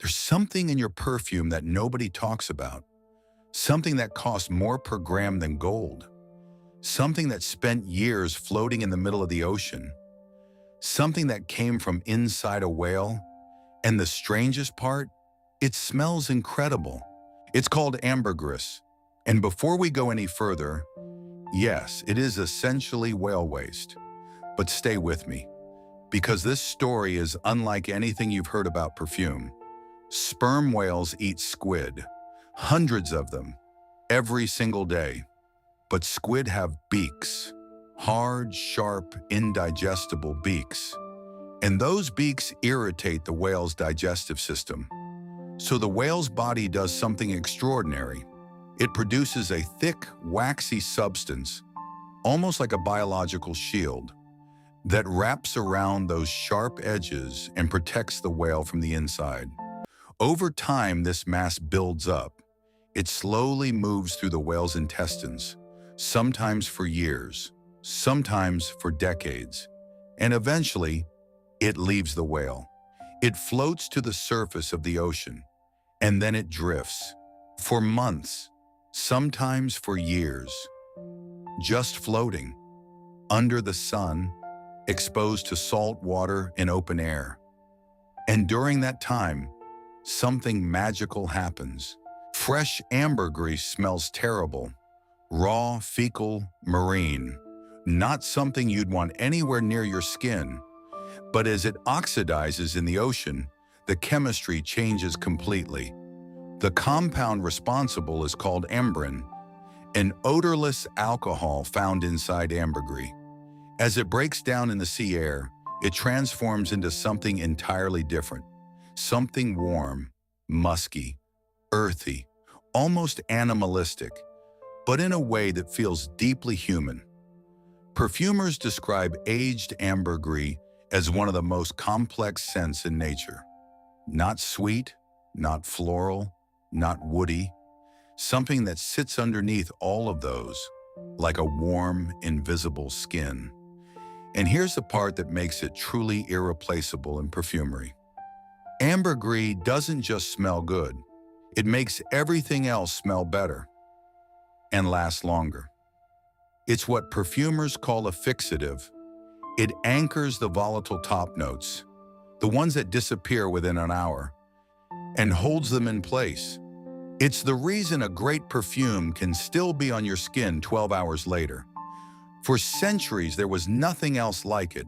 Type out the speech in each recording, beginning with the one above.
There's something in your perfume that nobody talks about, something that costs more per gram than gold, something that spent years floating in the middle of the ocean, something that came from inside a whale. And the strangest part, it smells incredible. It's called ambergris. And before we go any further, yes, it is essentially whale waste. But stay with me, because this story is unlike anything you've heard about perfume. Sperm whales eat squid, hundreds of them, every single day. But squid have beaks, hard, sharp, indigestible beaks. And those beaks irritate the whale's digestive system. So the whale's body does something extraordinary. It produces a thick, waxy substance, almost like a biological shield, that wraps around those sharp edges and protects the whale from the inside. Over time, this mass builds up. It slowly moves through the whale's intestines, sometimes for years, sometimes for decades, and eventually, it leaves the whale. It floats to the surface of the ocean, and then it drifts for months, sometimes for years, just floating under the sun, exposed to salt water and open air. And during that time, something magical happens. Fresh ambergris smells terrible, raw, fecal, marine, not something you'd want anywhere near your skin. But as it oxidizes in the ocean, the chemistry changes completely. The compound responsible is called ambrin, an odorless alcohol found inside ambergris. As it breaks down in the sea air, it transforms into something entirely different. Something warm, musky, earthy, almost animalistic, but in a way that feels deeply human. Perfumers describe aged ambergris as one of the most complex scents in nature. Not sweet, not floral, not woody, something that sits underneath all of those, like a warm, invisible skin. And here's the part that makes it truly irreplaceable in perfumery. Ambergris doesn't just smell good, it makes everything else smell better and last longer. It's what perfumers call a fixative. It anchors the volatile top notes, the ones that disappear within an hour, and holds them in place. It's the reason a great perfume can still be on your skin 12 hours later. For centuries, there was nothing else like it.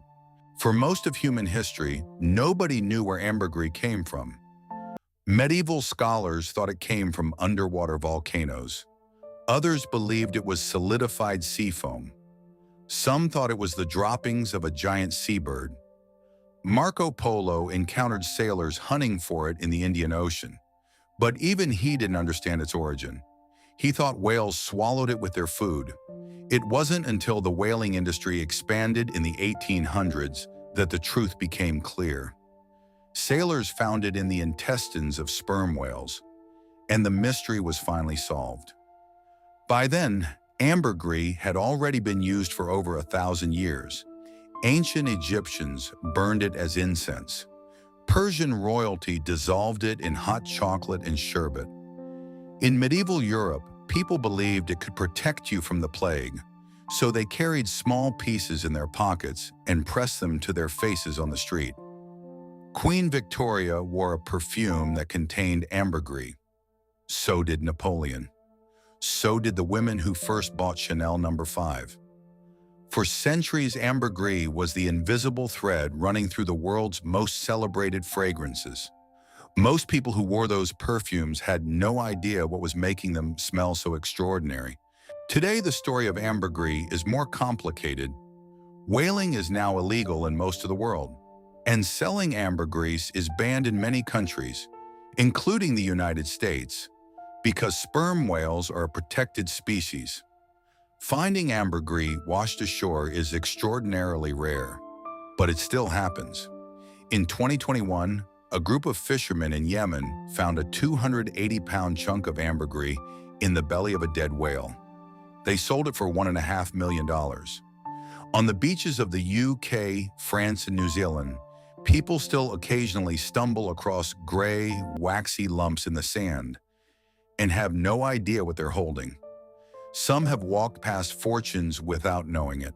For most of human history, nobody knew where ambergris came from. Medieval scholars thought it came from underwater volcanoes. Others believed it was solidified sea foam. Some thought it was the droppings of a giant seabird. Marco Polo encountered sailors hunting for it in the Indian Ocean, but even he didn't understand its origin. He thought whales swallowed it with their food. It wasn't until the whaling industry expanded in the 1800s that the truth became clear. Sailors found it in the intestines of sperm whales, and the mystery was finally solved. By then, ambergris had already been used for over 1,000 years. Ancient Egyptians burned it as incense. Persian royalty dissolved it in hot chocolate and sherbet. In medieval Europe, people believed it could protect you from the plague, so they carried small pieces in their pockets and pressed them to their faces on the street. Queen Victoria wore a perfume that contained ambergris. So did Napoleon. So did the women who first bought Chanel No. 5. For centuries, ambergris was the invisible thread running through the world's most celebrated fragrances. Most people who wore those perfumes had no idea what was making them smell so extraordinary. Today, the story of ambergris is more complicated. Whaling is now illegal in most of the world, and selling ambergris is banned in many countries, including the United States, because sperm whales are a protected species. Finding ambergris washed ashore is extraordinarily rare, but it still happens. In 2021, a group of fishermen in Yemen found a 280-pound chunk of ambergris in the belly of a dead whale. They sold it for $1.5 million. On the beaches of the UK, France, and New Zealand, People still occasionally stumble across gray, waxy lumps in the sand and have no idea what they're holding. Some have walked past fortunes without knowing it.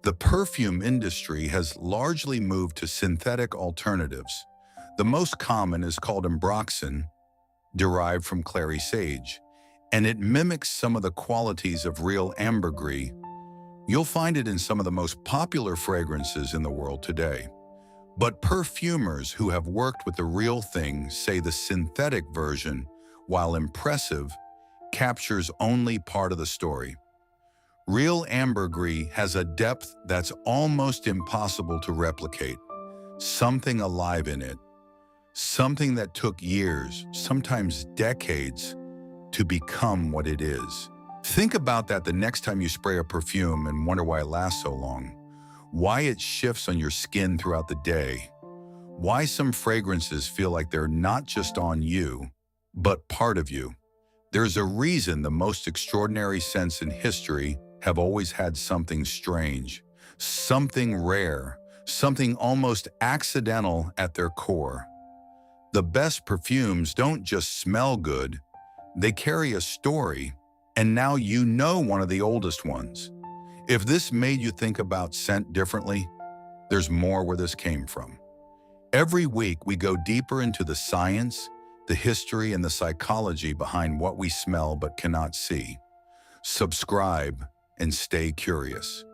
The perfume industry has largely moved to synthetic alternatives. The most common is called ambroxan, derived from clary sage, and it mimics some of the qualities of real ambergris. You'll find it in some of the most popular fragrances in the world today. But perfumers who have worked with the real thing say the synthetic version, while impressive, captures only part of the story. Real ambergris has a depth that's almost impossible to replicate. Something alive in it. Something that took years, sometimes decades, to become what it is. Think about that the next time you spray a perfume and wonder why it lasts so long. Why it shifts on your skin throughout the day. Why some fragrances feel like they're not just on you, but part of you. There's a reason the most extraordinary scents in history have always had something strange, something rare, something almost accidental at their core. The best perfumes don't just smell good, they carry a story, and now you know one of the oldest ones. If this made you think about scent differently, there's more where this came from. Every week we go deeper into the science, the history, and the psychology behind what we smell but cannot see. Subscribe and stay curious.